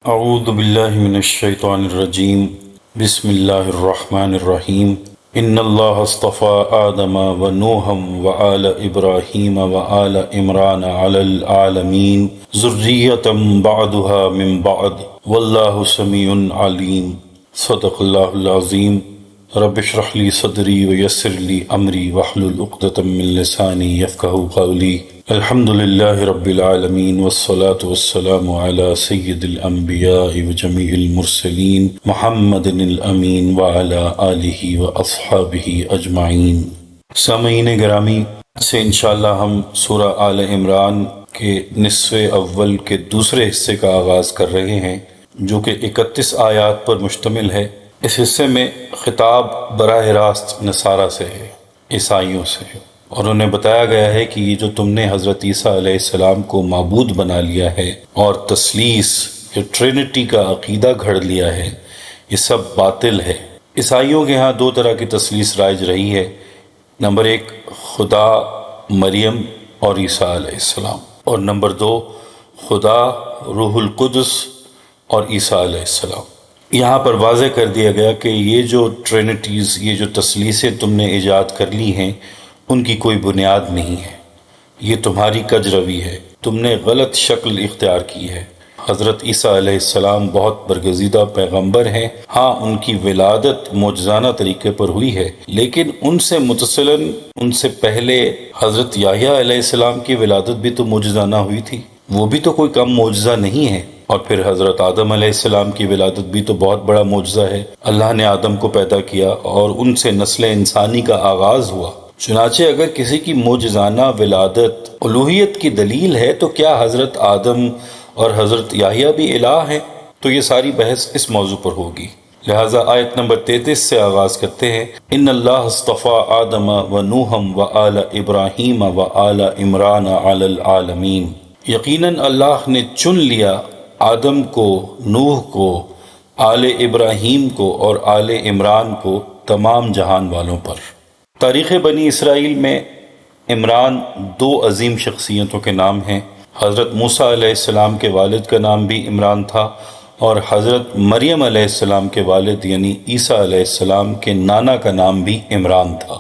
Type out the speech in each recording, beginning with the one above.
اعوذ باللہ من الشیطان الرجیم بسم اللہ الرحمن الرحیم ان اللہ اصطفى آدم ونوحا وآل ابراہیم وآل عمران علی العالمین ذریۃ بعضها من بعض واللہ سمیع علیم صدق اللہ العظیم رب اشرح لی صدری ویسر لی امری واحلل عقدۃ من لسانی یفقہوا قولی الحمد للہ رب العالمین والصلاة والسلام علی سید الانبیاء وجمیع المرسلین محمد الامین وعلی آلہ واصحابہ اجمعین۔ سامعین گرامی، سے انشاءاللہ ہم سورہ آل عمران کے نصف اول کے دوسرے حصے کا آغاز کر رہے ہیں، جو کہ 31 آیات پر مشتمل ہے۔ اس حصے میں خطاب براہ راست نصارہ سے ہے، عیسائیوں سے ہے، اور انہیں بتایا گیا ہے کہ یہ جو تم نے حضرت عیسیٰ علیہ السلام کو معبود بنا لیا ہے اور تثلیث یا ٹرینٹی کا عقیدہ گھڑ لیا ہے، یہ سب باطل ہے۔ عیسائیوں کے ہاں دو طرح کی تثلیث رائج رہی ہے۔ نمبر 1 خدا، مریم اور عیسیٰ علیہ السلام، اور نمبر 2 خدا، روح القدس اور عیسیٰ علیہ السلام۔ یہاں پر واضح کر دیا گیا کہ یہ جو ٹرینٹیز، یہ جو تثلیثیں تم نے ایجاد کر لی ہیں، ان کی کوئی بنیاد نہیں ہے، یہ تمہاری کج روی ہے، تم نے غلط شکل اختیار کی ہے۔ حضرت عیسیٰ علیہ السلام بہت برگزیدہ پیغمبر ہیں، ہاں ان کی ولادت معجزانہ طریقے پر ہوئی ہے، لیکن ان سے متصلاً ان سے پہلے حضرت یحییٰ علیہ السلام کی ولادت بھی تو معجزانہ ہوئی تھی، وہ بھی تو کوئی کم معجزہ نہیں ہے۔ اور پھر حضرت آدم علیہ السلام کی ولادت بھی تو بہت بڑا معجزہ ہے، اللہ نے آدم کو پیدا کیا اور ان سے نسل انسانی کا آغاز ہوا۔ چنانچہ اگر کسی کی معجزانہ ولادت الوہیت کی دلیل ہے تو کیا حضرت آدم اور حضرت یحییٰ بھی الہ ہیں؟ تو یہ ساری بحث اس موضوع پر ہوگی۔ لہٰذا آیت نمبر 33 سے آغاز کرتے ہیں۔ ان اللہ اصطفى آدم ونوحا وآل ابراہیم وآل عمران علی العالمین، یقیناً اللہ نے چن لیا آدم کو، نوح کو، آل ابراہیم کو اور آل عمران کو تمام جہان والوں پر۔ تاریخ بنی اسرائیل میں عمران 2 عظیم شخصیتوں کے نام ہیں۔ حضرت موسیٰ علیہ السلام کے والد کا نام بھی عمران تھا، اور حضرت مریم علیہ السلام کے والد یعنی عیسیٰ علیہ السلام کے نانا کا نام بھی عمران تھا۔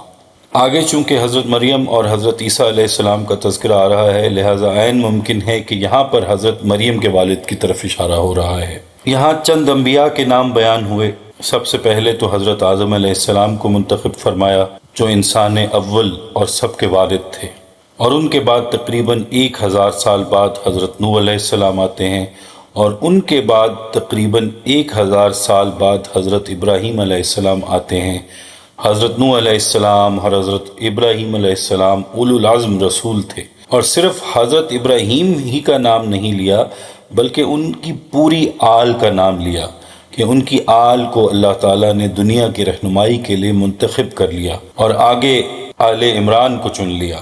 آگے چونکہ حضرت مریم اور حضرت عیسیٰ علیہ السلام کا تذکرہ آ رہا ہے، لہٰذا عین ممکن ہے کہ یہاں پر حضرت مریم کے والد کی طرف اشارہ ہو رہا ہے۔ یہاں چند انبیاء کے نام بیان ہوئے۔ سب سے پہلے تو حضرت آدم علیہ السلام کو منتخب فرمایا، جو انسان اول اور سب کے والد تھے، اور ان کے بعد تقریباً 1000 سال بعد حضرت نوح علیہ السلام آتے ہیں، اور ان کے بعد تقریباً 1000 سال بعد حضرت ابراہیم علیہ السلام آتے ہیں۔ حضرت نوح علیہ السلام اور حضرت ابراہیم علیہ السلام اولو العزم رسول تھے، اور صرف حضرت ابراہیم ہی کا نام نہیں لیا بلکہ ان کی پوری آل کا نام لیا، کہ ان کی آل کو اللہ تعالیٰ نے دنیا کی رہنمائی کے لیے منتخب کر لیا، اور آگے آل عمران کو چن لیا۔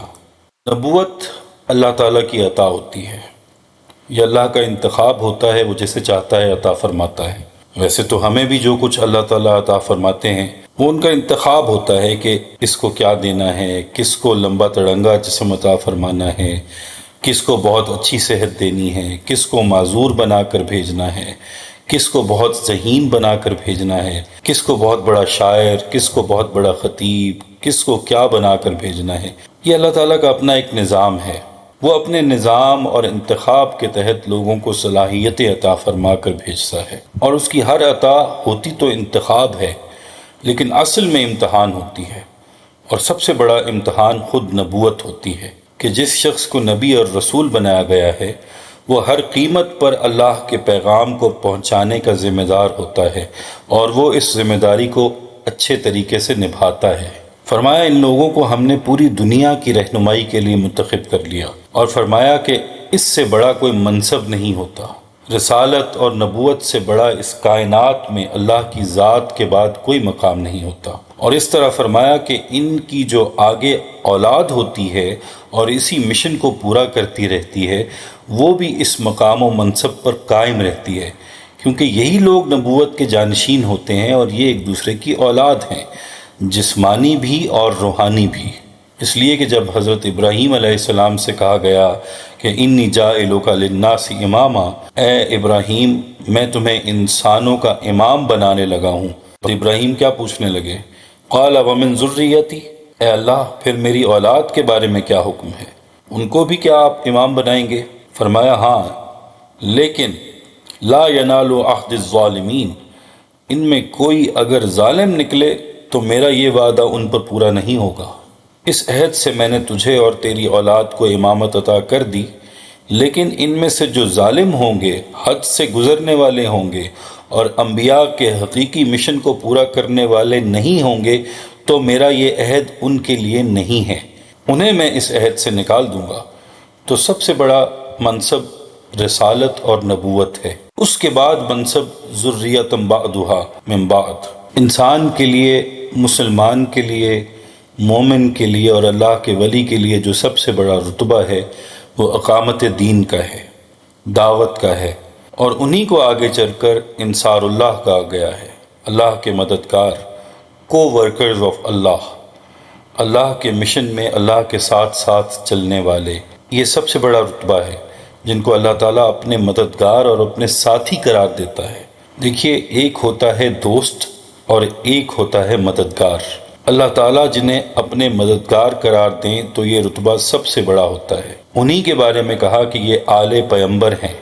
نبوت اللہ تعالیٰ کی عطا ہوتی ہے، یہ اللہ کا انتخاب ہوتا ہے، وہ جسے چاہتا ہے عطا فرماتا ہے۔ ویسے تو ہمیں بھی جو کچھ اللہ تعالیٰ عطا فرماتے ہیں وہ ان کا انتخاب ہوتا ہے کہ کس کو کیا دینا ہے، کس کو لمبا تڑنگا جسم عطا فرمانا ہے، کس کو بہت اچھی صحت دینی ہے، کس کو معذور بنا کر بھیجنا ہے، کس کو بہت ذہین بنا کر بھیجنا ہے، کس کو بہت بڑا شاعر، کس کو بہت بڑا خطیب، کس کو کیا بنا کر بھیجنا ہے۔ یہ اللہ تعالیٰ کا اپنا ایک نظام ہے، وہ اپنے نظام اور انتخاب کے تحت لوگوں کو صلاحیت عطا فرما کر بھیجتا ہے، اور اس کی ہر عطا ہوتی تو انتخاب ہے، لیکن اصل میں امتحان ہوتی ہے، اور سب سے بڑا امتحان خود نبوت ہوتی ہے، کہ جس شخص کو نبی اور رسول بنایا گیا ہے وہ ہر قیمت پر اللہ کے پیغام کو پہنچانے کا ذمہ دار ہوتا ہے، اور وہ اس ذمہ داری کو اچھے طریقے سے نبھاتا ہے۔ فرمایا ان لوگوں کو ہم نے پوری دنیا کی رہنمائی کے لیے منتخب کر لیا، اور فرمایا کہ اس سے بڑا کوئی منصب نہیں ہوتا، رسالت اور نبوت سے بڑا اس کائنات میں اللہ کی ذات کے بعد کوئی مقام نہیں ہوتا۔ اور اس طرح فرمایا کہ ان کی جو آگے اولاد ہوتی ہے اور اسی مشن کو پورا کرتی رہتی ہے، وہ بھی اس مقام و منصب پر قائم رہتی ہے، کیونکہ یہی لوگ نبوت کے جانشین ہوتے ہیں، اور یہ ایک دوسرے کی اولاد ہیں، جسمانی بھی اور روحانی بھی۔ اس لیے کہ جب حضرت ابراہیم علیہ السلام سے کہا گیا کہ انی جاعلک للناس اماما، اے ابراہیم میں تمہیں انسانوں کا امام بنانے لگا ہوں، تو ابراہیم کیا پوچھنے لگے؟ قال ومن ذریتی، اے اللہ پھر میری اولاد کے بارے میں کیا حکم ہے، ان کو بھی کیا آپ امام بنائیں گے؟ فرمایا ہاں، لیکن لا ینال عہد الظالمین، ان میں کوئی اگر ظالم نکلے تو میرا یہ وعدہ ان پر پورا نہیں ہوگا۔ اس عہد سے میں نے تجھے اور تیری اولاد کو امامت عطا کر دی، لیکن ان میں سے جو ظالم ہوں گے، حد سے گزرنے والے ہوں گے اور انبیاء کے حقیقی مشن کو پورا کرنے والے نہیں ہوں گے تو میرا یہ عہد ان کے لیے نہیں ہے، انہیں میں اس عہد سے نکال دوں گا۔ تو سب سے بڑا منصب رسالت اور نبوت ہے، اس کے بعد منصب ذریۃ بعدھا من بعد۔ انسان کے لیے، مسلمان کے لیے، مومن کے لیے اور اللہ کے ولی کے لیے جو سب سے بڑا رتبہ ہے وہ اقامت دین کا ہے، دعوت کا ہے، اور انہی کو آگے چل کر انصار اللہ کہا گیا ہے، اللہ کے مددگار، کو ورکرز آف اللہ، اللہ کے مشن میں اللہ کے ساتھ ساتھ چلنے والے، یہ سب سے بڑا رتبہ ہے جن کو اللہ تعالیٰ اپنے مددگار اور اپنے ساتھی قرار دیتا ہے۔ دیکھیے، ایک ہوتا ہے دوست اور ایک ہوتا ہے مددگار۔ اللہ تعالیٰ جنہیں اپنے مددگار قرار دیں تو یہ رتبہ سب سے بڑا ہوتا ہے۔ انہی کے بارے میں کہا کہ یہ آل پیغمبر ہیں،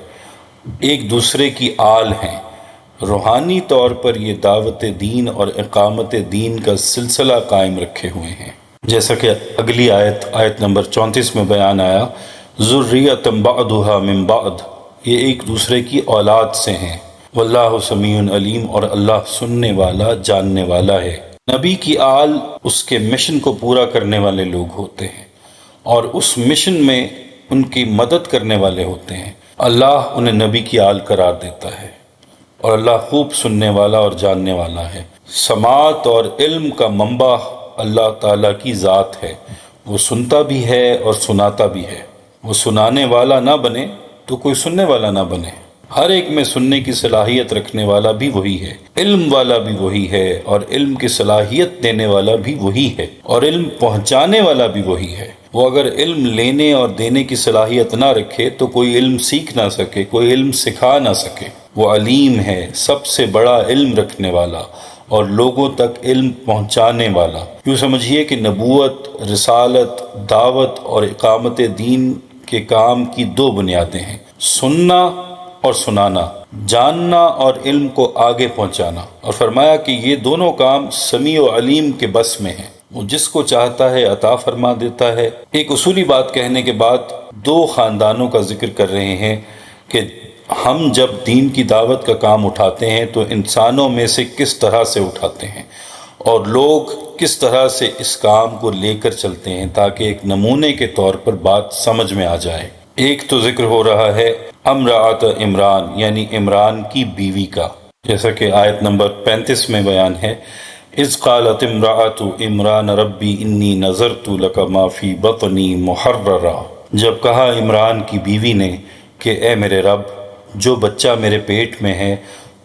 ایک دوسرے کی آل ہیں، روحانی طور پر یہ دعوت دین اور اقامت دین کا سلسلہ قائم رکھے ہوئے ہیں، جیسا کہ اگلی آیت نمبر 34 میں بیان آیا، ذریۃ بعدھا من بعد، یہ ایک دوسرے کی اولاد سے ہیں، واللہ سمیع علیم، اور اللہ سننے والا، جاننے والا ہے۔ نبی کی آل اس کے مشن کو پورا کرنے والے لوگ ہوتے ہیں اور اس مشن میں ان کی مدد کرنے والے ہوتے ہیں، اللہ انہیں نبی کی آل قرار دیتا ہے، اور اللہ خوب سننے والا اور جاننے والا ہے۔ سماعت اور علم کا منبع اللہ تعالیٰ کی ذات ہے، وہ سنتا بھی ہے اور سناتا بھی ہے، وہ سنانے والا نہ بنے تو کوئی سننے والا نہ بنے، ہر ایک میں سننے کی صلاحیت رکھنے والا بھی وہی ہے، علم والا بھی وہی ہے، اور علم کی صلاحیت دینے والا بھی وہی ہے، اور علم پہنچانے والا بھی وہی ہے۔ وہ اگر علم لینے اور دینے کی صلاحیت نہ رکھے تو کوئی علم سیکھ نہ سکے، کوئی علم سکھا نہ سکے۔ وہ علیم ہے، سب سے بڑا علم رکھنے والا اور لوگوں تک علم پہنچانے والا۔ یوں سمجھیے کہ نبوت، رسالت، دعوت اور اقامت دین کے کام کی دو بنیادیں ہیں، سننا اور سنانا، جاننا اور علم کو آگے پہنچانا، اور فرمایا کہ یہ دونوں کام سمیع و علیم کے بس میں ہیں، وہ جس کو چاہتا ہے عطا فرما دیتا ہے۔ ایک اصولی بات کہنے کے بعد دو خاندانوں کا ذکر کر رہے ہیں کہ ہم جب دین کی دعوت کا کام اٹھاتے ہیں تو انسانوں میں سے کس طرح سے اٹھاتے ہیں اور لوگ کس طرح سے اس کام کو لے کر چلتے ہیں، تاکہ ایک نمونے کے طور پر بات سمجھ میں آ جائے۔ ایک تو ذکر ہو رہا ہے امرأۃ عمران، یعنی عمران کی بیوی کا، جیسا کہ آیت نمبر 35 میں بیان ہے، اذ قالت امرأۃ عمران ربی انی نذرت لک ما فی بطنی محررا، جب کہا عمران کی بیوی نے کہ اے میرے رب، جو بچہ میرے پیٹ میں ہے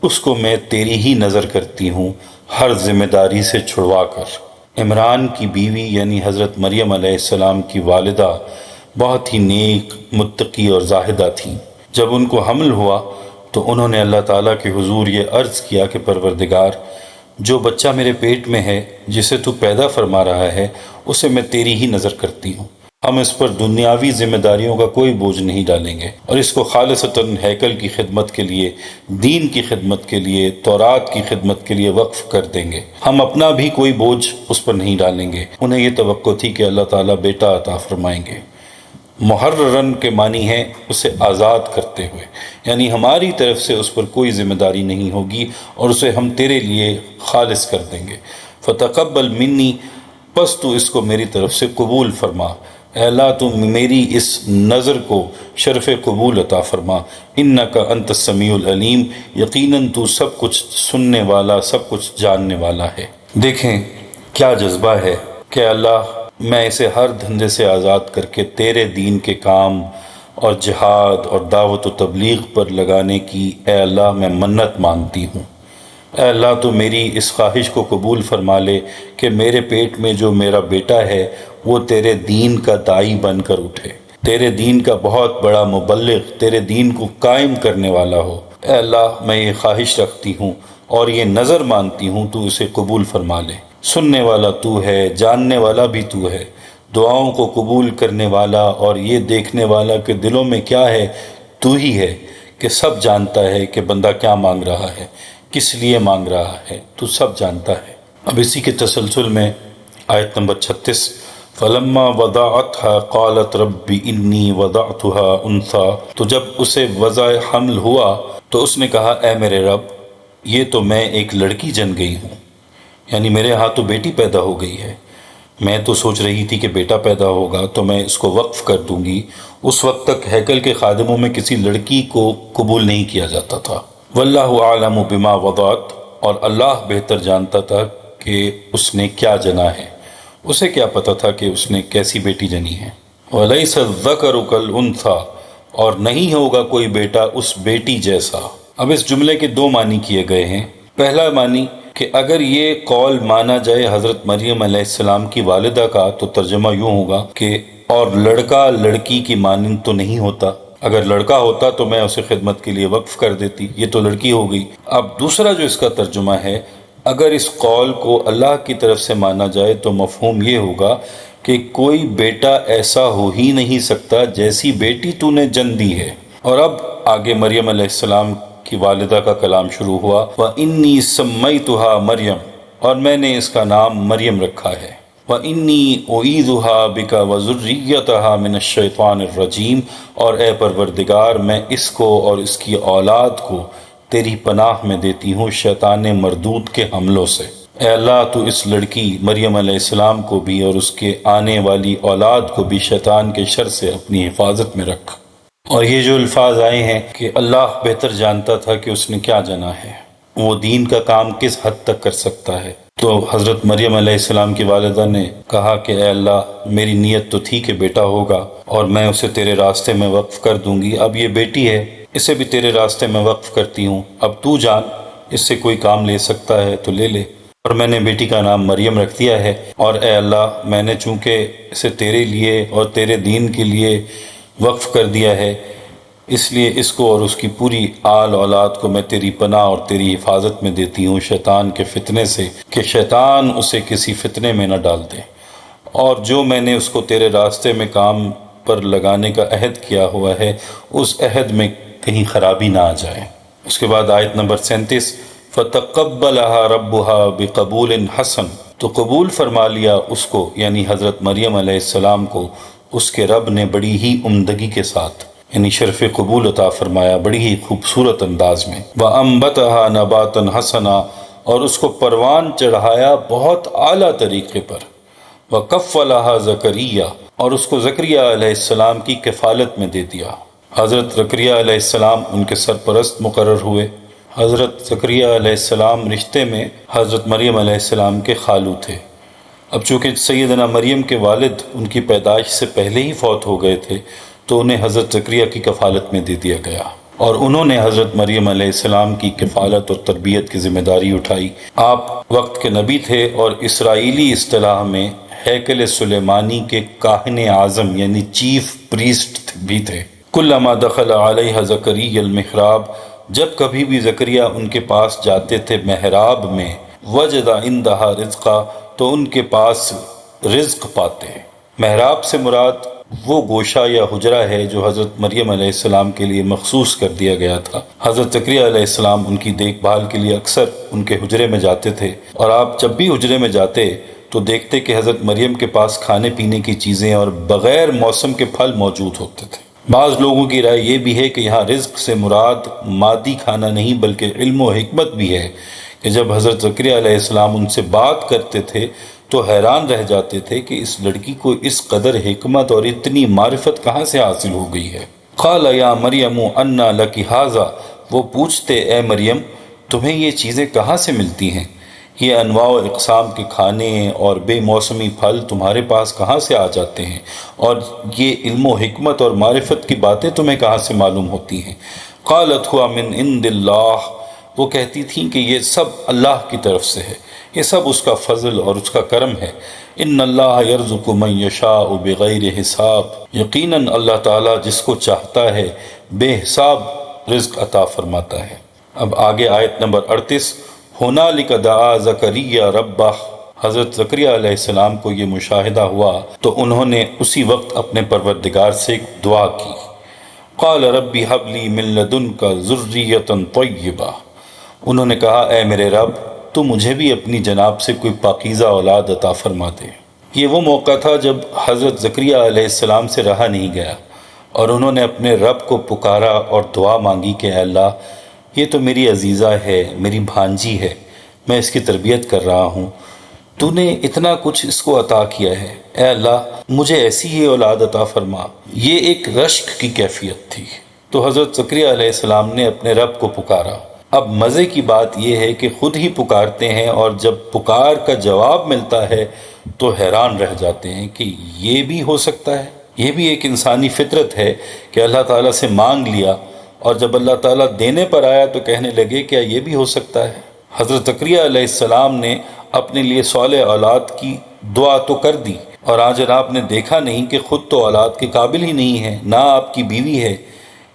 اس کو میں تیری ہی نظر کرتی ہوں، ہر ذمہ داری سے چھڑوا کر۔ عمران کی بیوی یعنی حضرت مریم علیہ السلام کی والدہ بہت ہی نیک، متقی اور زاہدہ تھیں۔ جب ان کو حمل ہوا تو انہوں نے اللہ تعالیٰ کے حضور یہ عرض کیا کہ پروردگار، جو بچہ میرے پیٹ میں ہے، جسے تو پیدا فرما رہا ہے، اسے میں تیری ہی نظر کرتی ہوں، ہم اس پر دنیاوی ذمہ داریوں کا کوئی بوجھ نہیں ڈالیں گے، اور اس کو خالصتاً ہیکل کی خدمت کے لیے، دین کی خدمت کے لیے، تورات کی خدمت کے لیے وقف کر دیں گے، ہم اپنا بھی کوئی بوجھ اس پر نہیں ڈالیں گے۔ انہیں یہ توقع تھی کہ اللہ تعالیٰ بیٹا عطا فرمائیں گے۔ محررن کے معنی ہے اسے آزاد کرتے ہوئے، یعنی ہماری طرف سے اس پر کوئی ذمہ داری نہیں ہوگی اور اسے ہم تیرے لیے خالص کر دیں گے۔ فتقبل منی، پس تو اس کو میری طرف سے قبول فرما، اے اللہ تو میری اس نظر کو شرف قبول عطا فرما، انک انت السمیع العلیم، یقیناً تو سب کچھ سننے والا، سب کچھ جاننے والا ہے۔ دیکھیں کیا جذبہ ہے کہ اللہ، میں اسے ہر دھندے سے آزاد کر کے تیرے دین کے کام اور جہاد اور دعوت و تبلیغ پر لگانے کی اے اللہ میں منت مانتی ہوں۔ اے اللہ تو میری اس خواہش کو قبول فرما لے کہ میرے پیٹ میں جو میرا بیٹا ہے وہ تیرے دین کا داعی بن کر اٹھے، تیرے دین کا بہت بڑا مبلغ، تیرے دین کو قائم کرنے والا ہو۔ اے اللہ میں یہ خواہش رکھتی ہوں اور یہ نظر مانتی ہوں، تو اسے قبول فرما لے۔ سننے والا تو ہے، جاننے والا بھی تو ہے، دعاؤں کو قبول کرنے والا اور یہ دیکھنے والا کہ دلوں میں کیا ہے تو ہی ہے، کہ سب جانتا ہے کہ بندہ کیا مانگ رہا ہے، کس لیے مانگ رہا ہے، تو سب جانتا ہے۔ اب اسی کے تسلسل میں آیت نمبر 36، فَلَمَّا وَضَعَتْهَا قَالَتْ رَبِّ إِنِّي وَضَعْتُهَا أُنْثَىٰ، تو جب اسے وضع حمل ہوا تو اس نے کہا اے میرے رب یہ تو میں ایک لڑکی جن گئی ہوں، یعنی میرے ہاں تو بیٹی پیدا ہو گئی ہے، میں تو سوچ رہی تھی کہ بیٹا پیدا ہوگا تو میں اس کو وقف کر دوں گی۔ اس وقت تک ہیکل کے خادموں میں کسی لڑکی کو قبول نہیں کیا جاتا تھا۔ واللہ اعلم بما وضعت، اور اللہ بہتر جانتا تھا کہ اس نے کیا جنا ہے، اسے کیا پتا تھا کہ اس نے کیسی بیٹی جنی ہے۔ وَلَيْسَ الذَّكَرُ كَالْأُنْثَىٰ، اور نہیں ہوگا کوئی بیٹا اس بیٹی جیسا۔ اب اس جملے کے دو معنی کیے گئے ہیں۔ پہلا معنی کہ اگر یہ قول مانا جائے حضرت مریم علیہ السلام کی والدہ کا تو ترجمہ یوں ہوگا کہ اور لڑکا لڑکی کی مانند تو نہیں ہوتا، اگر لڑکا ہوتا تو میں اسے خدمت کے لیے وقف کر دیتی، یہ تو لڑکی ہو گئی۔ اب دوسرا جو اس کا ترجمہ ہے، اگر اس قول کو اللہ کی طرف سے مانا جائے تو مفہوم یہ ہوگا کہ کوئی بیٹا ایسا ہو ہی نہیں سکتا جیسی بیٹی تو نے جن دی ہے۔ اور اب آگے مریم علیہ السلام کی والدہ کا کلام شروع ہوا، وَإِنِّي سَمَّيْتُهَا مریم، اور میں نے اس کا نام مریم رکھا ہے، وَإِنِّي أُعِيذُهَا بِكَ وَذُرِّيَّتَهَا مِنَ الشَّيْطَانِ الرَّجِيمِ، اور اے پروردگار میں اس کو اور اس کی اولاد کو تیری پناہ میں دیتی ہوں شیطان مردود کے حملوں سے۔ اے اللہ تو اس لڑکی مریم علیہ السلام کو بھی اور اس کے آنے والی اولاد کو بھی شیطان کے شر سے اپنی حفاظت میں رکھ۔ اور یہ جو الفاظ آئے ہیں کہ اللہ بہتر جانتا تھا کہ اس نے کیا جنا ہے، وہ دین کا کام کس حد تک کر سکتا ہے، تو حضرت مریم علیہ السلام کی والدہ نے کہا کہ اے اللہ میری نیت تو تھی کہ بیٹا ہوگا اور میں اسے تیرے راستے میں وقف کر دوں گی، اب یہ بیٹی ہے اسے بھی تیرے راستے میں وقف کرتی ہوں، اب تو جان اس سے کوئی کام لے سکتا ہے تو لے لے، اور میں نے بیٹی کا نام مریم رکھ دیا ہے، اور اے اللہ میں نے چونکہ اسے تیرے لیے اور تیرے دین کے لیے وقف کر دیا ہے، اس لیے اس کو اور اس کی پوری آل اولاد کو میں تیری پناہ اور تیری حفاظت میں دیتی ہوں شیطان کے فتنے سے، کہ شیطان اسے کسی فتنے میں نہ ڈال دے، اور جو میں نے اس کو تیرے راستے میں کام پر لگانے کا عہد کیا ہوا ہے اس عہد میں کہیں خرابی نہ آ جائے۔ اس کے بعد آیت نمبر 37، فَتَقَبَّلَهَا رَبُّهَا بِقَبُولٍ حَسَنٍ، تو قبول فرما لیا اس کو یعنی حضرت مریم علیہ السلام کو اس کے رب نے بڑی ہی عمدگی کے ساتھ، یعنی شرف قبول عطا فرمایا بڑی ہی خوبصورت انداز میں۔ وَأَنبَتَهَا نَبَاتًا حَسَنًا، اور اس کو پروان چڑھایا بہت اعلیٰ طریقے پر۔ وَكَفَّلَهَا زَكَرِيَّا، اور اس کو زکریا علیہ السلام کی کفالت میں دے دیا۔ حضرت زکریا علیہ السلام ان کے سرپرست مقرر ہوئے۔ حضرت زکریا علیہ السلام رشتے میں حضرت مریم علیہ السلام کے خالو تھے۔ اب چونکہ سیدنا مریم کے والد ان کی پیدائش سے پہلے ہی فوت ہو گئے تھے تو انہیں حضرت زکریا کی کفالت میں دے دیا گیا، اور انہوں نے حضرت مریم علیہ السلام کی کفالت اور تربیت کی ذمہ داری اٹھائی۔ آپ وقت کے نبی تھے اور اسرائیلی اصطلاح میں ہیکل سلیمانی کے کاہن اعظم یعنی چیف پریسٹ بھی تھے۔ کلما دخل علیہ زکریا المحراب، جب کبھی بھی زکریا ان کے پاس جاتے تھے محراب میں، وجد عندہا رزقا، تو ان کے پاس رزق پاتے۔ محراب سے مراد وہ گوشہ یا حجرہ ہے جو حضرت مریم علیہ السلام کے لیے مخصوص کر دیا گیا تھا۔ حضرت زکریا علیہ السلام ان کی دیکھ بھال کے لیے اکثر ان کے حجرے میں جاتے تھے، اور آپ جب بھی حجرے میں جاتے تو دیکھتے کہ حضرت مریم کے پاس کھانے پینے کی چیزیں اور بغیر موسم کے پھل موجود ہوتے تھے۔ بعض لوگوں کی رائے یہ بھی ہے کہ یہاں رزق سے مراد مادی کھانا نہیں بلکہ علم و حکمت بھی ہے، کہ جب حضرت زکریا علیہ السلام ان سے بات کرتے تھے تو حیران رہ جاتے تھے کہ اس لڑکی کو اس قدر حکمت اور اتنی معرفت کہاں سے حاصل ہو گئی ہے۔ قال یا مریم انا لک ھذا، وہ پوچھتے اے مریم تمہیں یہ چیزیں کہاں سے ملتی ہیں، یہ انواع و اقسام کے کھانے اور بے موسمی پھل تمہارے پاس کہاں سے آ جاتے ہیں، اور یہ علم و حکمت اور معرفت کی باتیں تمہیں کہاں سے معلوم ہوتی ہیں۔ قالت ہوا من عند اللہ، وہ کہتی تھیں کہ یہ سب اللہ کی طرف سے ہے، یہ سب اس کا فضل اور اس کا کرم ہے۔ ان اللہ یرزق من یشاء بغیر حساب، یقیناً اللہ تعالیٰ جس کو چاہتا ہے بے حساب رزق عطا فرماتا ہے۔ اب آگے آیت نمبر 38، ہنالک دعا زکریا ربہ، حضرت زکریہ علیہ السلام کو یہ مشاہدہ ہوا تو انہوں نے اسی وقت اپنے پروردگار سے ایک دعا کی، قال ربی ہب لی من لدنک ذریۃ طیبہ، انہوں نے کہا اے میرے رب تو مجھے بھی اپنی جناب سے کوئی پاکیزہ اولاد عطا فرما دے۔ یہ وہ موقع تھا جب حضرت زکریہ علیہ السلام سے رہا نہیں گیا اور انہوں نے اپنے رب کو پکارا اور دعا مانگی کہ اے اللہ یہ تو میری عزیزہ ہے، میری بھانجی ہے، میں اس کی تربیت کر رہا ہوں، تو نے اتنا کچھ اس کو عطا کیا ہے، اے اللہ مجھے ایسی ہی اولاد عطا فرما۔ یہ ایک رشک کی کیفیت تھی۔ تو حضرت زکریہ علیہ السلام نے اپنے رب کو پکارا۔ اب مزے کی بات یہ ہے کہ خود ہی پکارتے ہیں اور جب پکار کا جواب ملتا ہے تو حیران رہ جاتے ہیں کہ یہ بھی ہو سکتا ہے۔ یہ بھی ایک انسانی فطرت ہے کہ اللہ تعالیٰ سے مانگ لیا اور جب اللہ تعالیٰ دینے پر آیا تو کہنے لگے کیا یہ بھی ہو سکتا ہے۔ حضرت زکریہ علیہ السلام نے اپنے لیے صالح اولاد کی دعا تو کر دی اور آج جناب نے دیکھا نہیں کہ خود تو اولاد کے قابل ہی نہیں ہے، نہ آپ کی بیوی ہے،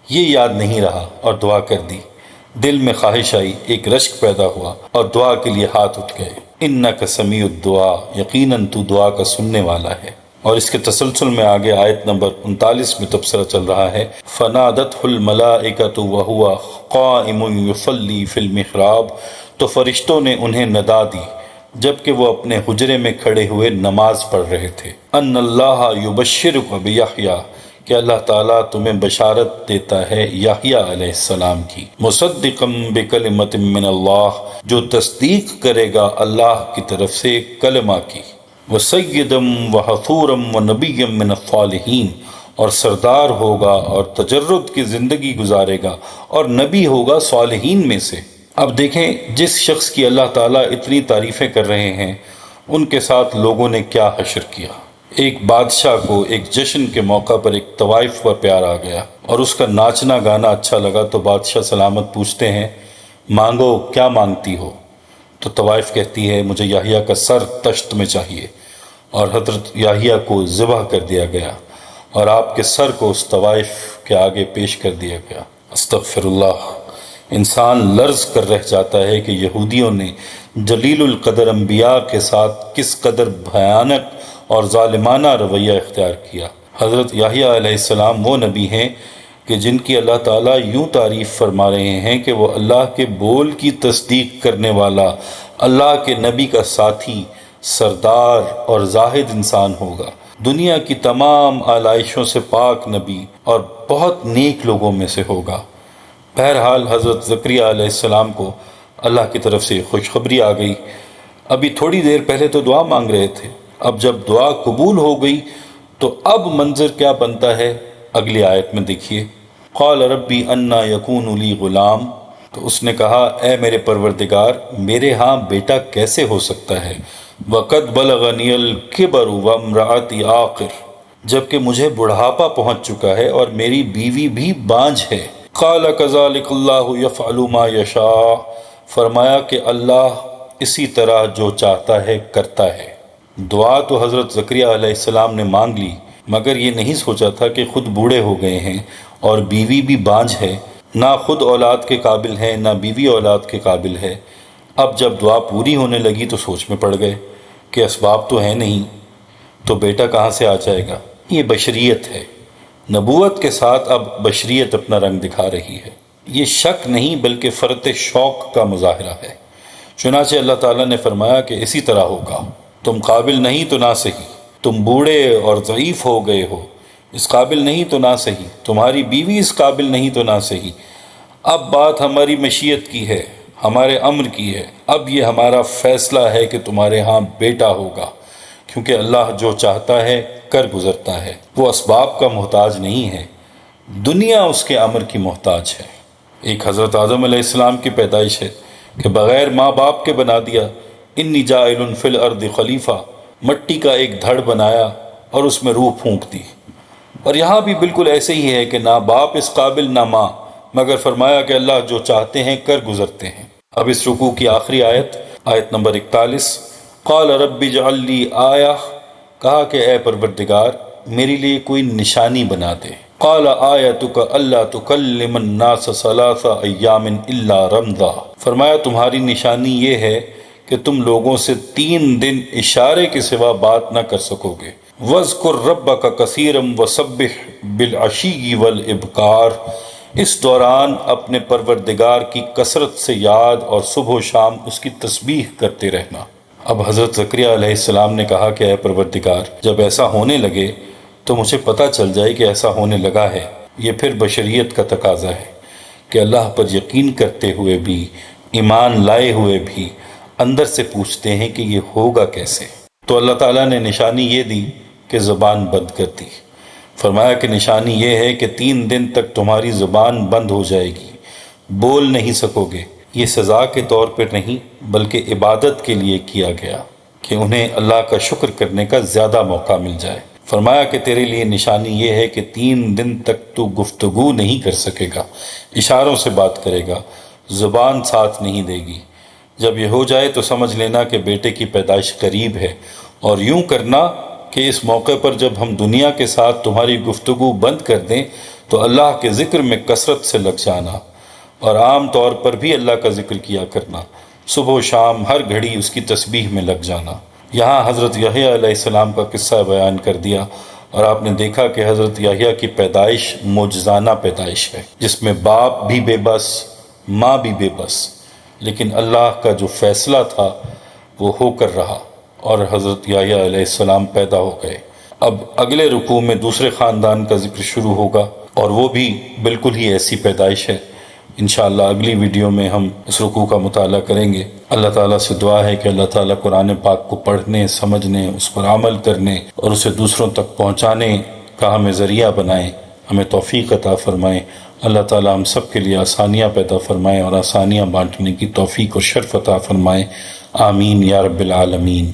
یہ یاد نہیں رہا اور دعا کر دی۔ دل میں خواہش آئی، ایک رشک پیدا ہوا اور دعا کے لیے ہاتھ اٹھ گئے۔ انک سمیع الدعا، یقیناً تو دعا کا سننے والا ہے۔ اور اس کے تسلسل میں آگے آیت نمبر 39 میں تبصرہ چل رہا ہے، فنادتہ الملائکۃ وہو قائم یصلی فی المحراب، تو فرشتوں نے انہیں ندا دی جبکہ وہ اپنے حجرے میں کھڑے ہوئے نماز پڑھ رہے تھے، ان اللہ یبشرک بیحییٰ، کہ اللہ تعالیٰ تمہیں بشارت دیتا ہے یحییٰ علیہ السلام کی، مصدقا بکلمۃ من اللہ، جو تصدیق کرے گا اللہ کی طرف سے ایک کلمہ کی، وسیدا وحصورا ونبیا من الصالحین، اور سردار ہوگا اور تجرد کی زندگی گزارے گا اور نبی ہوگا صالحین میں سے۔ اب دیکھیں جس شخص کی اللہ تعالیٰ اتنی تعریفیں کر رہے ہیں ان کے ساتھ لوگوں نے کیا حشر کیا۔ ایک بادشاہ کو ایک جشن کے موقع پر ایک طوائف پر پیار آ گیا اور اس کا ناچنا گانا اچھا لگا تو بادشاہ سلامت پوچھتے ہیں مانگو کیا مانگتی ہو؟ تو طوائف کہتی ہے مجھے یحییٰ کا سر تشت میں چاہیے، اور حضرت یحییٰ کو ذبح کر دیا گیا اور آپ کے سر کو اس طوائف کے آگے پیش کر دیا گیا۔ استغفر اللہ۔ انسان لرز کر رہ جاتا ہے کہ یہودیوں نے جلیل القدر انبیاء کے ساتھ کس قدر بھیانک اور ظالمانہ رویہ اختیار کیا۔ حضرت یحییٰ علیہ السلام وہ نبی ہیں کہ جن کی اللہ تعالیٰ یوں تعریف فرما رہے ہیں کہ وہ اللہ کے بول کی تصدیق کرنے والا، اللہ کے نبی کا ساتھی، سردار اور زاہد انسان ہوگا، دنیا کی تمام آلائشوں سے پاک نبی اور بہت نیک لوگوں میں سے ہوگا۔ بہرحال حضرت زکریہ علیہ السلام کو اللہ کی طرف سے خوشخبری آ گئی۔ ابھی تھوڑی دیر پہلے تو دعا مانگ رہے تھے، اب جب دعا قبول ہو گئی تو اب منظر کیا بنتا ہے اگلی آیت میں دیکھیے، قال ربی انا یکون لی غلام، تو اس نے کہا اے میرے پروردگار میرے ہاں بیٹا کیسے ہو سکتا ہے، وقد بلغنی الکبر وامرأتی عاقر، جبکہ مجھے بڑھاپا پہنچ چکا ہے اور میری بیوی بھی بانجھ ہے۔ قال کذلک اللہ یفعل ما یشاء، فرمایا کہ اللہ اسی طرح جو چاہتا ہے کرتا ہے۔ دعا تو حضرت زکریہ علیہ السلام نے مانگ لی مگر یہ نہیں سوچا تھا کہ خود بوڑھے ہو گئے ہیں اور بیوی بھی بانجھ ہے، نہ خود اولاد کے قابل ہے نہ بیوی اولاد کے قابل ہے۔ اب جب دعا پوری ہونے لگی تو سوچ میں پڑ گئے کہ اسباب تو ہیں نہیں تو بیٹا کہاں سے آ جائے گا۔ یہ بشریت ہے، نبوت کے ساتھ اب بشریت اپنا رنگ دکھا رہی ہے۔ یہ شک نہیں بلکہ فرط شوق کا مظاہرہ ہے۔ چنانچہ اللہ تعالیٰ نے فرمایا کہ اسی طرح ہوگا، تم قابل نہیں تو نہ صحیح، تم بوڑھے اور ضعیف ہو گئے ہو، اس قابل نہیں تو نہ صحیح، تمہاری بیوی اس قابل نہیں تو نہ صحیح۔ اب بات ہماری مشیت کی ہے، ہمارے امر کی ہے، اب یہ ہمارا فیصلہ ہے کہ تمہارے ہاں بیٹا ہوگا، کیونکہ اللہ جو چاہتا ہے کر گزرتا ہے، وہ اسباب کا محتاج نہیں ہے، دنیا اس کے امر کی محتاج ہے۔ ایک حضرت آدم علیہ السلام کی پیدائش ہے کہ بغیر ماں باپ کے بنا دیا، انی جاعل فی الارض خلیفہ، مٹی کا ایک دھڑ بنایا اور اس میں روح پھونک دی۔ اور یہاں بھی بالکل ایسے ہی ہے کہ نہ باپ اس قابل نہ ماں، مگر فرمایا کہ اللہ جو چاہتے ہیں کر گزرتے ہیں۔ اب اس رکوع کی آخری آیت نمبر 41، قال رب اجعل لی آیہ، کہا کہ اے پروردگار میرے لیے کوئی نشانی بنا دے۔ قال آیتک الا تکلم الناس ثلاث ایام الا رمزا، فرمایا تمہاری نشانی یہ ہے کہ تم لوگوں سے 3 دن اشارے کے سوا بات نہ کر سکو گے۔ وَاذْكُرْ رَبَّكَ كَثِيرًا وَسَبِّحْ بِالْعَشِيِّ وَالْإِبْكَارِ، اس دوران اپنے پروردگار کی کثرت سے یاد اور صبح و شام اس کی تسبیح کرتے رہنا۔ اب حضرت زکریا علیہ السلام نے کہا کہ اے پروردگار جب ایسا ہونے لگے تو مجھے پتہ چل جائے کہ ایسا ہونے لگا ہے۔ یہ پھر بشریت کا تقاضا ہے کہ اللہ پر یقین کرتے ہوئے بھی، ایمان لائے ہوئے بھی اندر سے پوچھتے ہیں کہ یہ ہوگا کیسے۔ تو اللہ تعالیٰ نے نشانی یہ دی کہ زبان بند کر دی۔ فرمایا کہ نشانی یہ ہے کہ 3 دن تک تمہاری زبان بند ہو جائے گی، بول نہیں سکو گے۔ یہ سزا کے طور پر نہیں بلکہ عبادت کے لیے کیا گیا کہ انہیں اللہ کا شکر کرنے کا زیادہ موقع مل جائے۔ فرمایا کہ تیرے لیے نشانی یہ ہے کہ 3 دن تک تو گفتگو نہیں کر سکے گا، اشاروں سے بات کرے گا، زبان ساتھ نہیں دے گی۔ جب یہ ہو جائے تو سمجھ لینا کہ بیٹے کی پیدائش قریب ہے، اور یوں کرنا کہ اس موقع پر جب ہم دنیا کے ساتھ تمہاری گفتگو بند کر دیں تو اللہ کے ذکر میں کثرت سے لگ جانا، اور عام طور پر بھی اللہ کا ذکر کیا کرنا، صبح و شام ہر گھڑی اس کی تسبیح میں لگ جانا۔ یہاں حضرت یحییٰ علیہ السلام کا قصہ بیان کر دیا، اور آپ نے دیکھا کہ حضرت یحییٰ کی پیدائش معجزانہ پیدائش ہے، جس میں باپ بھی بے بس، ماں بھی بے بس، لیکن اللہ کا جو فیصلہ تھا وہ ہو کر رہا، اور حضرت یحییٰ علیہ السلام پیدا ہو گئے۔ اب اگلے رکوع میں دوسرے خاندان کا ذکر شروع ہوگا، اور وہ بھی بالکل ہی ایسی پیدائش ہے۔ انشاءاللہ اگلی ویڈیو میں ہم اس رکوع کا مطالعہ کریں گے۔ اللہ تعالیٰ سے دعا ہے کہ اللہ تعالیٰ قرآن پاک کو پڑھنے، سمجھنے، اس پر عمل کرنے اور اسے دوسروں تک پہنچانے کا ہمیں ذریعہ بنائیں، ہمیں توفیق عطا فرمائیں۔ اللہ تعالیٰ ہم سب کے لیے آسانیاں پیدا فرمائیں اور آسانیاں بانٹنے کی توفیق و شرف عطا فرمائیں۔ آمین یا رب العالمین۔